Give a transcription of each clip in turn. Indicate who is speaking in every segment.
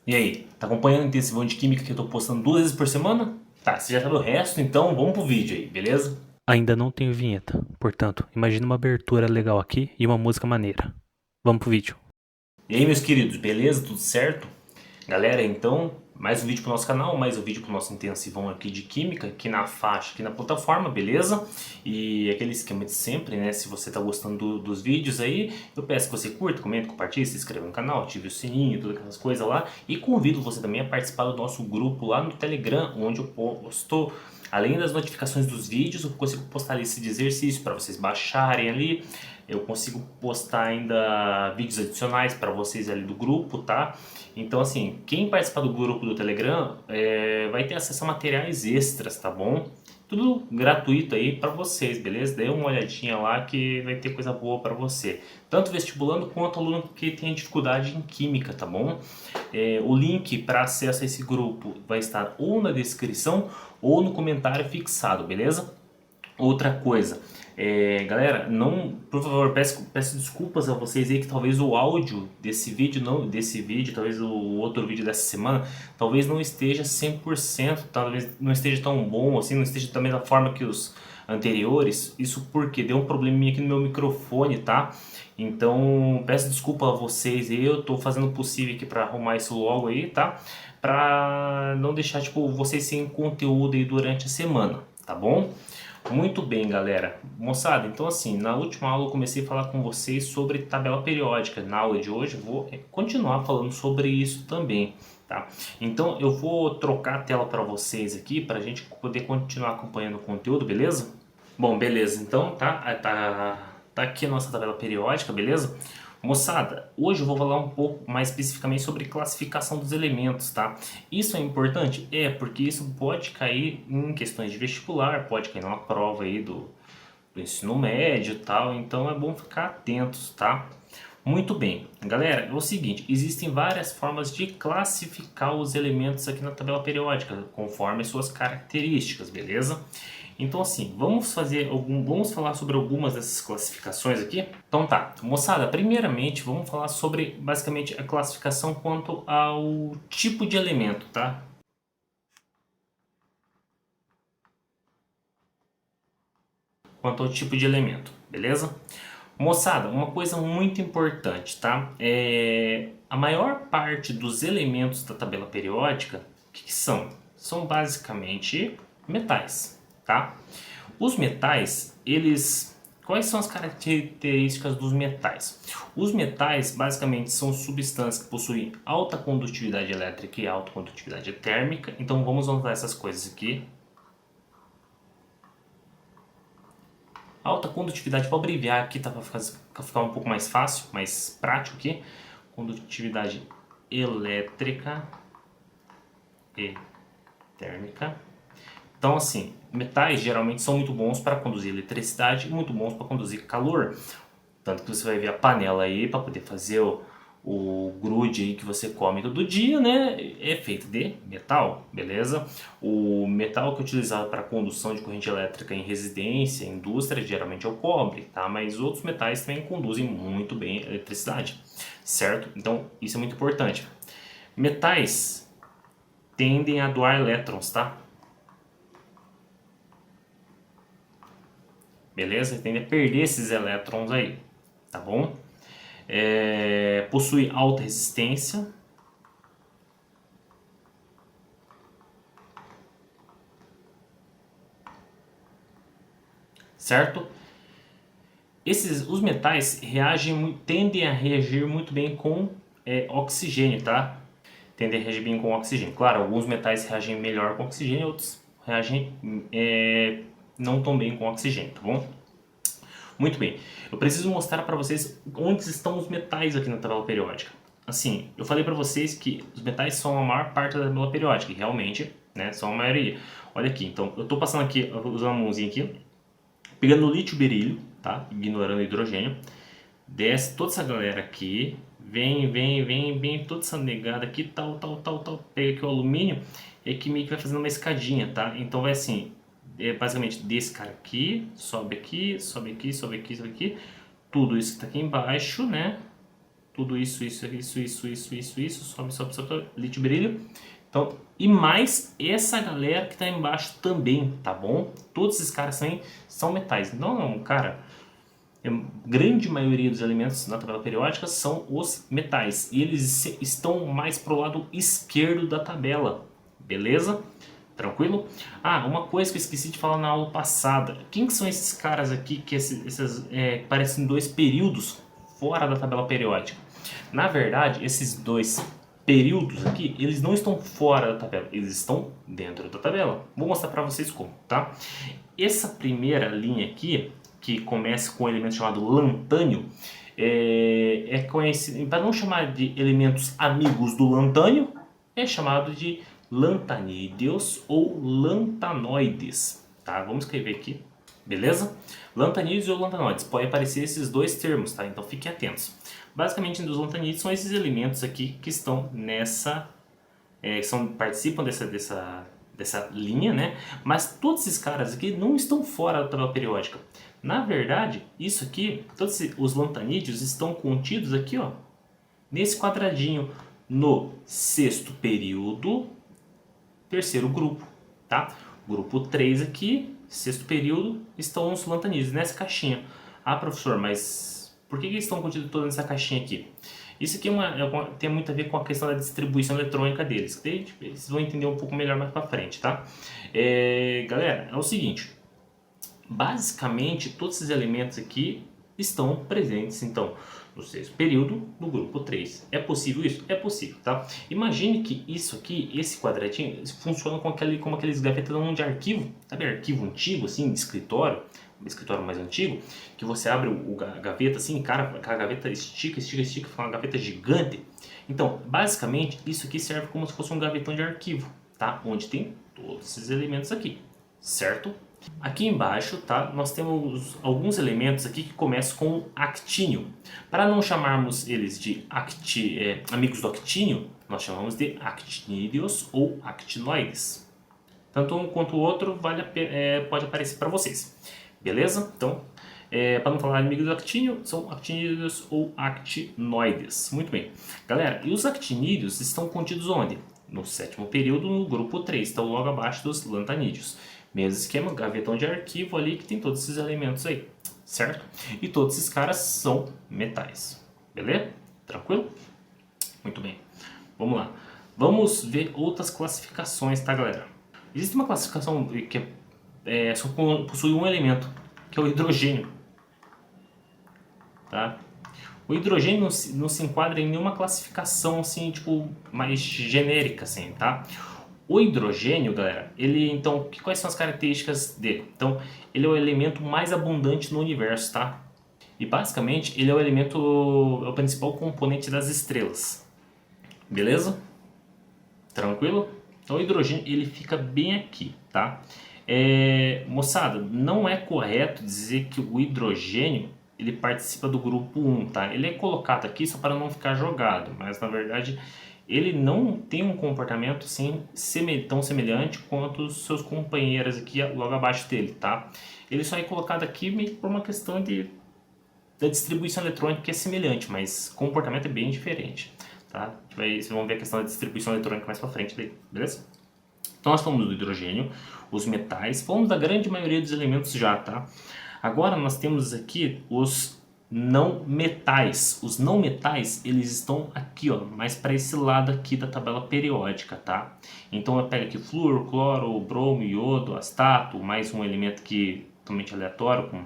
Speaker 1: E aí, tá acompanhando o intensivão de química que eu tô postando 2 vezes por semana? Tá, você já sabe o resto, então vamos pro vídeo aí, beleza?
Speaker 2: Ainda não tenho vinheta, portanto, imagine uma abertura legal aqui e uma música maneira. Vamos pro vídeo.
Speaker 1: E aí, meus queridos, beleza? Tudo certo? Galera, então, mais um vídeo pro nosso canal, mais um vídeo pro nosso intensivão aqui de química, aqui na faixa, aqui na plataforma, beleza? E aquele esquema de sempre, né? Se você tá gostando dos vídeos aí, eu peço que você curta, comente, compartilhe, se inscreva no canal, ative o sininho, todas aquelas coisas lá. E convido você também a participar do nosso grupo lá no Telegram, onde eu posto, além das notificações dos vídeos, eu consigo postar listas de exercícios para vocês baixarem ali. Eu consigo postar ainda vídeos adicionais para vocês ali do grupo, tá? Então, assim, quem participar do grupo do Telegram vai ter acesso a materiais extras, tá bom? Tudo gratuito aí para vocês, beleza? Dê uma olhadinha lá que vai ter coisa boa para você. Tanto vestibulando quanto aluno que tem dificuldade em química, tá bom? O link para acesso a esse grupo vai estar ou na descrição ou no comentário fixado, beleza? Outra coisa, galera, não, por favor, peço desculpas a vocês aí que talvez o áudio desse vídeo, não, desse vídeo, talvez o outro vídeo dessa semana, talvez não esteja 100%, talvez não esteja tão bom assim, não esteja da mesma forma que os anteriores. Isso porque deu um probleminha aqui no meu microfone, tá? Então, peço desculpa a vocês aí, eu tô fazendo o possível aqui para arrumar isso logo aí, tá? Pra não deixar, tipo, vocês sem conteúdo aí durante a semana, tá bom? Muito bem, galera. Moçada, então assim, na última aula eu comecei a falar com vocês sobre tabela periódica. Na aula de hoje eu vou continuar falando sobre isso também, tá? Então eu vou trocar a tela para vocês aqui para a gente poder continuar acompanhando o conteúdo, beleza? Bom, beleza. Então tá aqui a nossa tabela periódica, beleza? Moçada, hoje eu vou falar um pouco mais especificamente sobre classificação dos elementos, tá? Isso é importante? É, porque isso pode cair em questões de vestibular, pode cair numa prova aí do ensino médio e tal, então é bom ficar atentos, tá? Muito bem, galera, é o seguinte, existem várias formas de classificar os elementos aqui na tabela periódica, conforme suas características, beleza? Então assim, vamos falar sobre algumas dessas classificações aqui? Então tá, moçada, primeiramente vamos falar sobre basicamente a classificação quanto ao tipo de elemento, tá? Quanto ao tipo de elemento, beleza? Moçada, uma coisa muito importante, tá? A maior parte dos elementos da tabela periódica, o que são? São basicamente metais, tá? Os metais, eles... Quais são as características dos metais? Os metais, basicamente, são substâncias que possuem alta condutividade elétrica e alta condutividade térmica. Então, vamos anotar essas coisas aqui. Alta condutividade, vou abreviar aqui, tá? Para ficar um pouco mais fácil, mais prático aqui. Condutividade elétrica e térmica. Então, assim, metais geralmente são muito bons para conduzir eletricidade e muito bons para conduzir calor. Tanto que você vai ver a panela aí para poder fazer o grude aí que você come todo dia, né? É feito de metal, beleza? O metal que é utilizado para condução de corrente elétrica em residência, indústria, geralmente é o cobre, tá? Mas outros metais também conduzem muito bem a eletricidade, certo? Então, isso é muito importante. Metais tendem a doar elétrons, tá? Beleza? Tendem a perder esses elétrons aí, tá bom? Possui alta resistência, certo? Os metais tendem a reagir muito bem com oxigênio, tá? Tendem a reagir bem com oxigênio. Claro, alguns metais reagem melhor com oxigênio, outros reagem não tão bem com oxigênio, tá bom? Muito bem, eu preciso mostrar para vocês onde estão os metais aqui na tabela periódica. Assim, eu falei para vocês que os metais são a maior parte da tabela periódica, e realmente, né, são a maioria. Olha aqui, então, eu estou passando aqui, usando a mãozinha aqui, pegando o lítio berilo, tá? Ignorando o hidrogênio. Desce toda essa galera aqui. Vem, toda essa negada aqui, tal. Pega aqui o alumínio e aqui meio que vai fazendo uma escadinha, tá? Então vai assim, basicamente desse cara aqui, sobe aqui. Tudo isso que tá aqui embaixo, né? tudo isso, sobe, lítio brilho. Então, e mais essa galera que tá embaixo também, tá bom? Todos esses caras também são metais. Então, cara, a grande maioria dos elementos na tabela periódica são os metais. E eles estão mais pro lado esquerdo da tabela, beleza? Tranquilo? Ah, uma coisa que eu esqueci de falar na aula passada. Quem que são esses caras aqui que parecem dois períodos fora da tabela periódica? Na verdade, esses dois períodos aqui, eles não estão fora da tabela, eles estão dentro da tabela. Vou mostrar para vocês como, tá? Essa primeira linha aqui, que começa com um elemento chamado lantânio, é conhecido, para não chamar de elementos amigos do lantânio, é chamado de lantanídeos ou lantanoides, tá? Vamos escrever aqui, beleza? Lantanídeos ou lantanoides, pode aparecer esses dois termos, tá? Então fiquem atentos. Basicamente, os lantanídeos são esses elementos aqui que estão nessa, participam dessa linha, né? Mas todos esses caras aqui não estão fora da tabela periódica. Na verdade, isso aqui, todos os lantanídeos estão contidos aqui, ó, nesse quadradinho, no sexto período, terceiro grupo, tá? Grupo 3 aqui, sexto período, estão os lantanídeos nessa caixinha. Ah, professor, mas por que eles estão contidos todos nessa caixinha aqui? Isso aqui tem muito a ver com a questão da distribuição eletrônica deles. Vocês vão entender um pouco melhor mais pra frente, tá? Galera, é o seguinte. Basicamente, todos esses elementos aqui estão presentes, então, no sexto período do grupo 3. É possível isso? É possível, tá? Imagine que isso aqui, esse quadradinho, funciona como aqueles gavetão de arquivo, sabe, arquivo antigo, assim, de escritório, um escritório mais antigo, que você abre a gaveta assim, cara, a gaveta estica, fica uma gaveta gigante. Então, basicamente, isso aqui serve como se fosse um gavetão de arquivo, tá? Onde tem todos esses elementos aqui, certo? Aqui embaixo, tá, nós temos alguns elementos aqui que começam com actínio. Para não chamarmos eles de amigos do actínio, nós chamamos de actinídeos ou actinoides. Tanto um quanto o outro pode aparecer para vocês. Beleza? Então, para não falar amigos do actínio, são actinídeos ou actinoides. Muito bem. Galera, e os actinídeos estão contidos onde? No sétimo período, no grupo 3, estão logo abaixo dos lantanídeos. Mesmo esquema, gavetão de arquivo ali que tem todos esses elementos aí, certo? E todos esses caras são metais, beleza? Tranquilo? Muito bem. Vamos lá. Vamos ver outras classificações, tá, galera? Existe uma classificação que só possui um elemento, que é o hidrogênio, tá? O hidrogênio não se enquadra em nenhuma classificação assim, tipo, mais genérica, assim, tá? O hidrogênio, galera, então, quais são as características dele? Então, ele é o elemento mais abundante no universo, tá? E basicamente, ele é o principal componente das estrelas. Beleza? Tranquilo? Então, o hidrogênio, ele fica bem aqui, tá? Moçada, não é correto dizer que o hidrogênio, ele participa do grupo 1, tá? Ele é colocado aqui só para não ficar jogado, mas na verdade ele não tem um comportamento assim, tão semelhante quanto os seus companheiros aqui logo abaixo dele, tá? Ele só é colocado aqui meio que por uma questão da distribuição eletrônica que é semelhante, mas o comportamento é bem diferente, tá? Vocês vão ver a questão da distribuição eletrônica mais pra frente daí, beleza? Então nós falamos do hidrogênio, os metais, falamos da grande maioria dos elementos já, tá? Agora nós temos aqui os não metais. Os não metais, eles estão aqui, ó, mais para esse lado aqui da tabela periódica, tá? Então eu pego aqui flúor, cloro, bromo, iodo, astato, mais um elemento que totalmente aleatório, com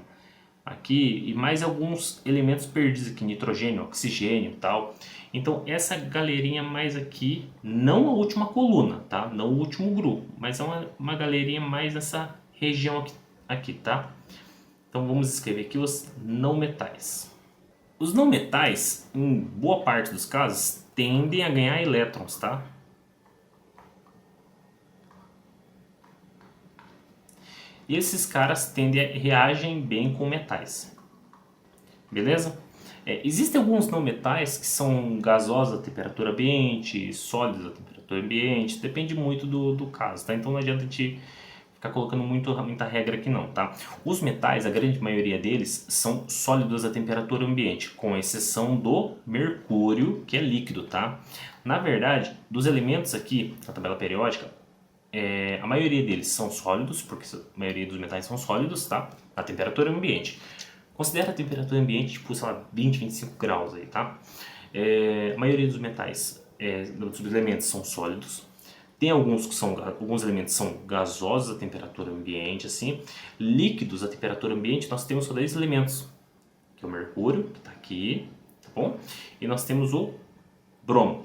Speaker 1: aqui, e mais alguns elementos perdidos aqui, nitrogênio, oxigênio e tal. Então essa galerinha mais aqui, não a última coluna, tá? Não o último grupo, mas é uma galerinha mais nessa região aqui, tá? Então vamos escrever aqui os não metais. Os não metais, em boa parte dos casos, tendem a ganhar elétrons, tá? E esses caras reagem bem com metais. Beleza? Existem alguns não metais que são gasosos a temperatura ambiente, sólidos a temperatura ambiente, depende muito do caso, tá? Então não adianta a gente ficar colocando muita regra aqui não, tá? Os metais, a grande maioria deles, são sólidos a temperatura ambiente, com exceção do mercúrio, que é líquido, tá? Na verdade, dos elementos aqui na tabela periódica, a maioria deles são sólidos, porque a maioria dos metais são sólidos, tá? A temperatura ambiente. Considera a temperatura ambiente, tipo, sei lá, 20, 25 graus aí, tá? A maioria dos metais, dos elementos são sólidos. Tem alguns elementos são gasosos a temperatura ambiente, assim. Líquidos a temperatura ambiente, nós temos só 10 elementos, que é o mercúrio, que está aqui, tá bom? E nós temos o bromo,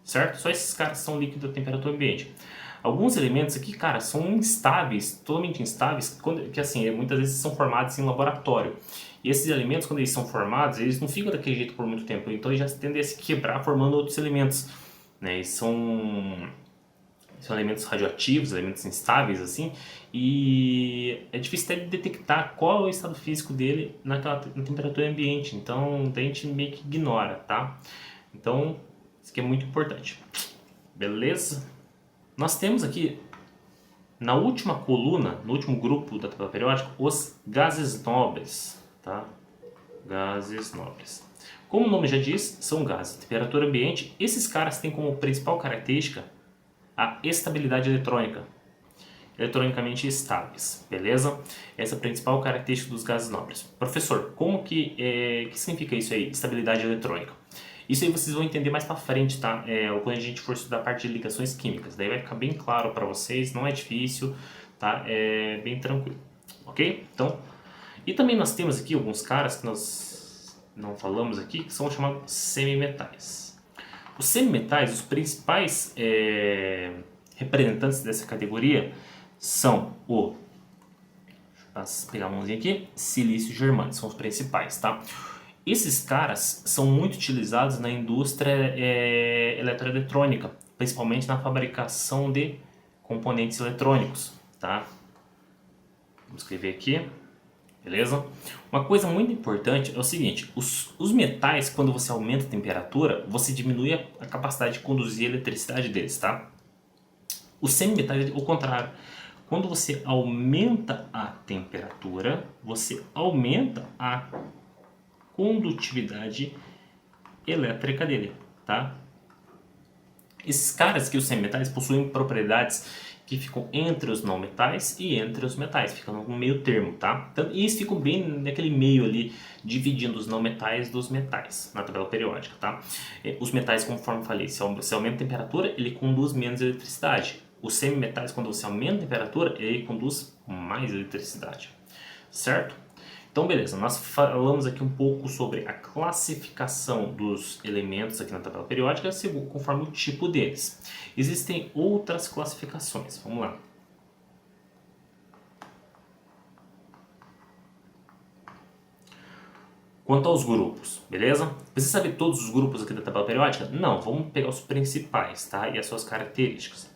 Speaker 1: certo? Só esses caras são líquidos a temperatura ambiente. Alguns elementos aqui, cara, são instáveis, totalmente instáveis, que assim, muitas vezes são formados em laboratório. E esses elementos, quando eles são formados, eles não ficam daquele jeito por muito tempo, então eles já tendem a se quebrar formando outros elementos, né? E são elementos radioativos, elementos instáveis, assim, e é difícil até de detectar qual é o estado físico dele na temperatura ambiente, então a gente meio que ignora, tá? Então, isso aqui é muito importante. Beleza? Nós temos aqui, na última coluna, no último grupo da tabela periódica, os gases nobres, tá? Gases nobres. Como o nome já diz, são gases de temperatura ambiente. Esses caras têm como principal característica a estabilidade eletrônica, eletronicamente estáveis, beleza? Essa é a principal característica dos gases nobres. Professor, como que significa isso aí, estabilidade eletrônica? Isso aí vocês vão entender mais pra frente, tá? Quando a gente for estudar a parte de ligações químicas, daí vai ficar bem claro para vocês, não é difícil, tá? É bem tranquilo, ok? Então, e também nós temos aqui alguns caras que nós não falamos aqui, que são chamados semimetais. Os semimetais, os principais representantes dessa categoria são deixa eu pegar a mãozinha aqui, silício e germânio, são os principais, tá? Esses caras são muito utilizados na indústria eletroeletrônica, principalmente na fabricação de componentes eletrônicos, tá? Vamos escrever aqui, beleza? Uma coisa muito importante é o seguinte, os metais, quando você aumenta a temperatura, você diminui a capacidade de conduzir a eletricidade deles, tá? Os semimetais, o contrário. Quando você aumenta a temperatura, você aumenta a condutividade elétrica dele, tá? Esses caras aqui, os semimetais, possuem propriedades que ficam entre os não metais e entre os metais, ficam no meio termo, tá? Então, e eles ficam bem naquele meio ali, dividindo os não metais dos metais, na tabela periódica, tá? Os metais, conforme eu falei, se aumenta a temperatura, ele conduz menos eletricidade. Os semimetais, quando você aumenta a temperatura, ele conduz mais eletricidade, certo? Então, beleza, nós falamos aqui um pouco sobre a classificação dos elementos aqui na tabela periódica, conforme o tipo deles. Existem outras classificações, vamos lá. Quanto aos grupos, beleza? Precisa saber todos os grupos aqui da tabela periódica? Não, vamos pegar os principais, tá? E as suas características.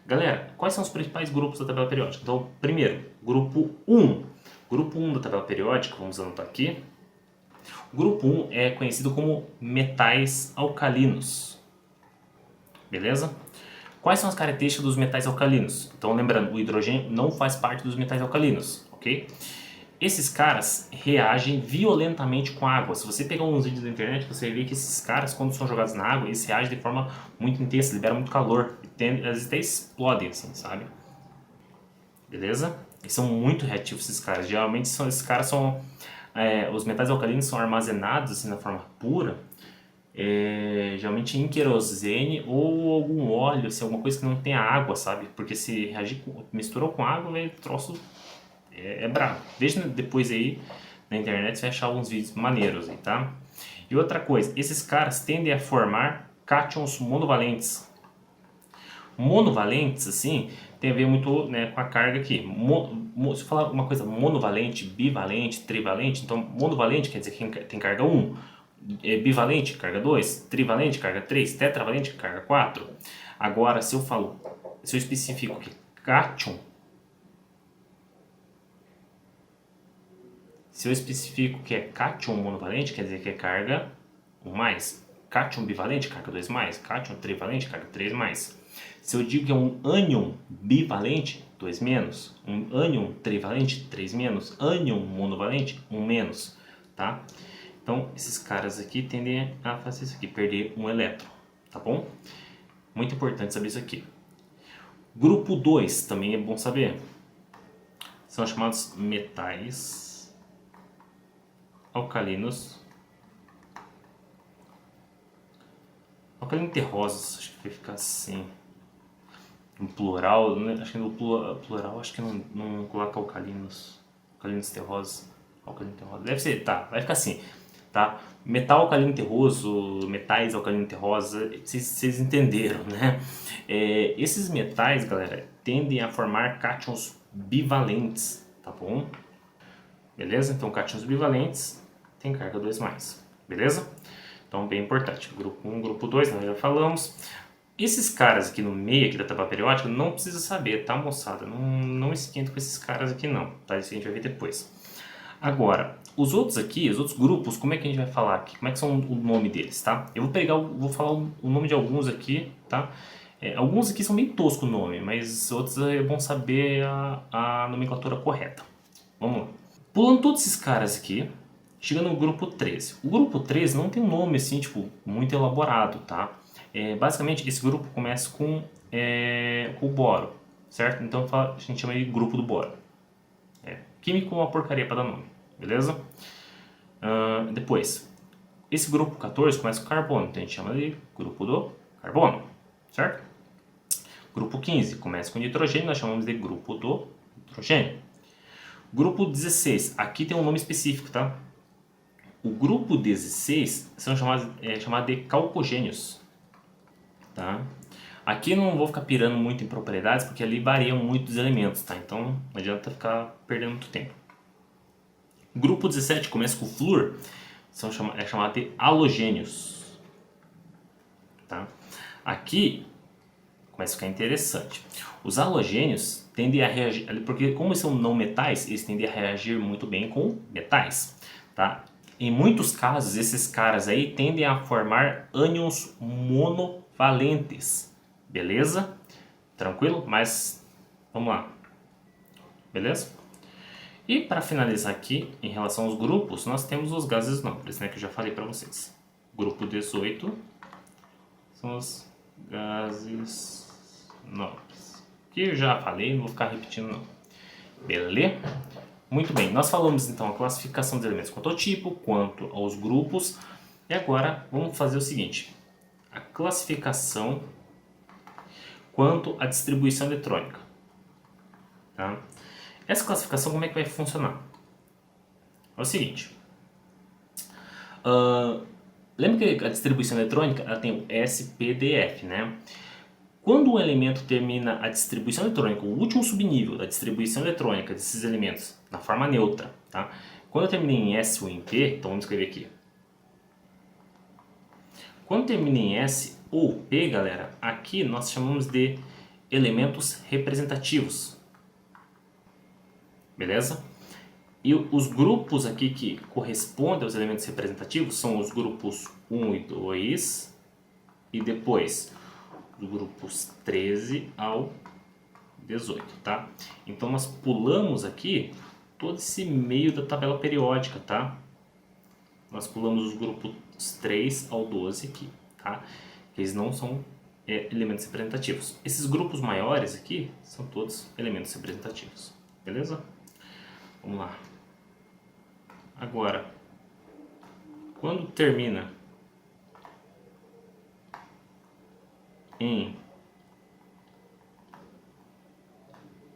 Speaker 1: Galera, quais são os principais grupos da tabela periódica? Então, primeiro, grupo 1. Grupo 1 da tabela periódica, vamos anotar aqui. O grupo 1 é conhecido como metais alcalinos. Beleza? Quais são as características dos metais alcalinos? Então, lembrando, o hidrogênio não faz parte dos metais alcalinos, ok? Esses caras reagem violentamente com a água. Se você pegar uns vídeos da internet, você vai ver que esses caras, quando são jogados na água, eles reagem de forma muito intensa, liberam muito calor. E às vezes até explodem, assim, sabe? Beleza? Eles são muito reativos, esses caras. Geralmente esses caras são... os metais alcalinos são armazenados assim, na forma pura, geralmente em querosene ou algum óleo, assim, alguma coisa que não tenha água, sabe? Porque se reagir misturou com água, o troço é brabo. Veja depois aí na internet, você vai achar alguns vídeos maneiros aí, tá? E outra coisa, esses caras tendem a formar cátions monovalentes. Monovalentes, assim, tem a ver muito, né, com a carga aqui. Se eu falar uma coisa monovalente, bivalente, trivalente, então monovalente quer dizer que tem carga 1, bivalente, carga 2, trivalente, carga 3, tetravalente, carga 4. Agora, se eu especifico que cátion, se eu especifico que é cátion monovalente, quer dizer que é carga 1+. Cátion bivalente, carga 2+. Cátion trivalente, carga 3+. Se eu digo que é um ânion bivalente, 2 menos. Um ânion trivalente, 3 menos. Ânion monovalente, 1 menos, tá? Então, esses caras aqui tendem a fazer isso aqui, perder um elétron, tá bom? Muito importante saber isso aqui. Grupo 2, também é bom saber. São chamados metais alcalinos. Alcalino terrosos, acho que vai ficar assim. No plural, né? Acho que no plural, acho que não coloca alcalinos. Alcalinos terrosos. Alcalino terroso. Deve ser, tá, vai ficar assim, tá? Metal alcalino terroso, metais alcalino terrosa, vocês entenderam, né? Esses metais, galera, tendem a formar cátions bivalentes, tá bom? Beleza? Então, cátions bivalentes tem carga 2+, beleza? Então, bem importante. Grupo 1, grupo 2, nós já falamos. Esses caras aqui no meio aqui da tabela periódica, não precisa saber, tá, moçada? Não esquenta com esses caras aqui não, tá? Isso a gente vai ver depois. Agora, os outros aqui, os outros grupos, como é que a gente vai falar aqui? Como é que são o nome deles, tá? Eu vou falar o nome de alguns aqui, tá? Alguns aqui são bem toscos o nome, mas outros é bom saber a nomenclatura correta. Vamos lá. Pulando todos esses caras aqui, chegando no grupo 13. O grupo 13 não tem um nome assim, tipo, muito elaborado, tá? Basicamente, esse grupo começa com o boro, certo? Então a gente chama de grupo do boro. Químico é uma porcaria para dar nome, beleza? Depois, esse grupo 14 começa com carbono, então a gente chama de grupo do carbono, certo? Grupo 15 começa com nitrogênio, nós chamamos de grupo do nitrogênio. Grupo 16, aqui tem um nome específico, tá? O grupo 16 são chamados de calcogênios, tá? Aqui não vou ficar pirando muito em propriedades, porque ali variam muito os elementos, tá? Então não adianta ficar perdendo muito tempo. Grupo 17 começa com flúor, é chamado de halogênios, tá? Aqui começa a ficar interessante. Os halogênios tendem a reagir, porque como são não metais, eles tendem a reagir muito bem com metais, tá? Em muitos casos, esses caras aí tendem a formar ânions monovalentes. Beleza? Tranquilo? Mas vamos lá. Beleza? E para finalizar aqui, em relação aos grupos, nós temos os gases nobres, né, que eu já falei para vocês. Grupo 18 são os gases nobres, que eu já falei, não vou ficar repetindo não. Beleza? Muito bem, nós falamos então a classificação dos elementos quanto ao tipo, quanto aos grupos. E agora vamos fazer o seguinte: a classificação quanto à distribuição eletrônica, tá? Essa classificação como é que vai funcionar? É o seguinte, lembra que a distribuição eletrônica ela tem o SPDF, né? Quando um elemento termina a distribuição eletrônica, o último subnível da distribuição eletrônica desses elementos na forma neutra, tá? Quando termina em S ou em P, então vamos escrever aqui. Quando termina em S ou P, galera, aqui nós chamamos de elementos representativos. Beleza? E os grupos aqui que correspondem aos elementos representativos são os grupos 1 e 2 e depois os grupos 13 ao 18, tá? Então nós pulamos aqui todo esse meio da tabela periódica, tá? Nós pulamos os grupos 3 ao 12 aqui, tá? Eles não são elementos representativos. Esses grupos maiores aqui são todos elementos representativos, beleza? Vamos lá. Agora, quando termina em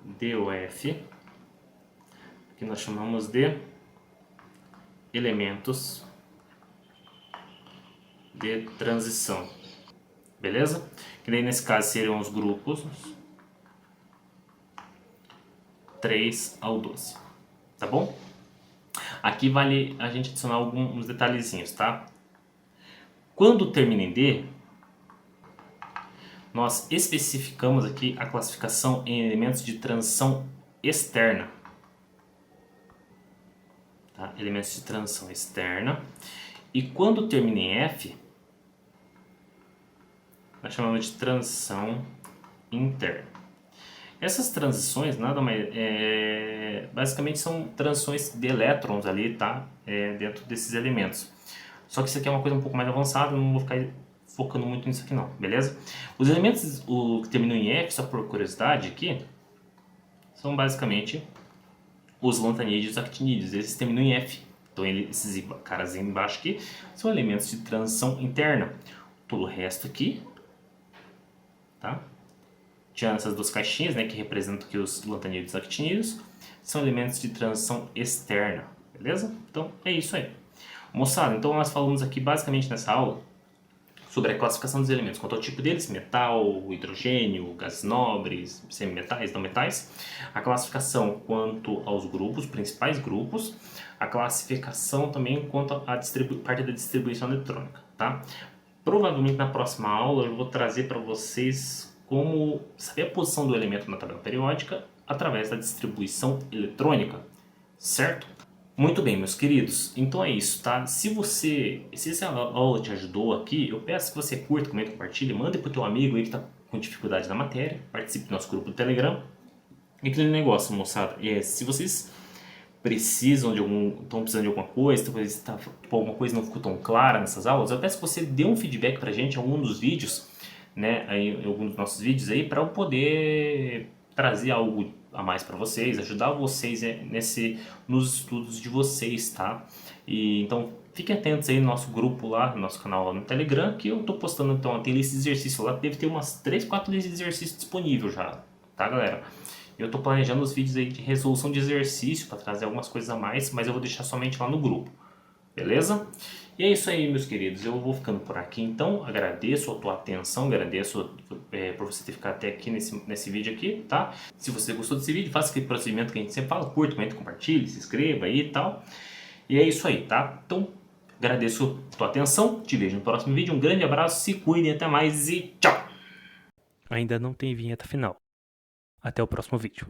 Speaker 1: DOF, que nós chamamos de elementos de transição, beleza? Que daí nesse caso seriam os grupos 3 ao 12, tá bom? Aqui vale a gente adicionar alguns detalhezinhos, tá? Quando termina em D, nós especificamos aqui a classificação em elementos de transição externa. Tá? Elementos de transição externa. E quando termina em F, nós chamamos de transição interna. Essas transições nada mais basicamente são transições de elétrons ali, tá? Dentro desses elementos. Só que isso aqui é uma coisa um pouco mais avançada, não vou ficar focando muito nisso aqui não, beleza? Os elementos que terminam em F, só por curiosidade aqui, são basicamente os lantanídeos e actinídeos, esses terminam em F. Então esses caras aí embaixo aqui são elementos de transição interna. Todo o resto aqui, tá? Tirando essas duas caixinhas, né, que representam aqui os lantanídeos e actinídeos, são elementos de transição externa, beleza? Então é isso aí. Moçada, então nós falamos aqui basicamente nessa aula sobre a classificação dos elementos, quanto ao tipo deles, metal, hidrogênio, gases nobres, semimetais, não metais, a classificação quanto aos grupos, principais grupos, a classificação também quanto à parte da distribuição eletrônica, tá? Provavelmente na próxima aula eu vou trazer para vocês como saber a posição do elemento na tabela periódica através da distribuição eletrônica, certo? Muito bem, meus queridos, então é isso, tá? Se essa aula te ajudou aqui, eu peço que você curta, comente, compartilhe, mande pro teu amigo aí que tá com dificuldade na matéria, participe do nosso grupo do Telegram. E aquele negócio, moçada, se vocês precisam estão precisando de alguma coisa, talvez alguma coisa não ficou tão clara nessas aulas, eu peço que você dê um feedback pra gente em algum dos vídeos, né, em algum dos nossos vídeos aí, para eu poder trazer algo a mais para vocês, ajudar vocês nos estudos de vocês, tá? E então fiquem atentos aí no nosso grupo lá, no nosso canal lá no Telegram, que eu tô postando, então tem lista de exercício lá, deve ter umas 3, 4 listas de exercício disponível já, tá, galera? Eu tô planejando os vídeos aí de resolução de exercício para trazer algumas coisas a mais, mas eu vou deixar somente lá no grupo, beleza? E é isso aí, meus queridos, eu vou ficando por aqui então, agradeço a tua atenção, agradeço por você ter ficado até aqui nesse vídeo aqui, tá? Se você gostou desse vídeo, faça aquele procedimento que a gente sempre fala, curta, comente, compartilhe, se inscreva aí e tal. E é isso aí, tá? Então, agradeço a tua atenção, te vejo no próximo vídeo, um grande abraço, se cuidem, até mais e tchau!
Speaker 2: Ainda não tem vinheta final. Até o próximo vídeo.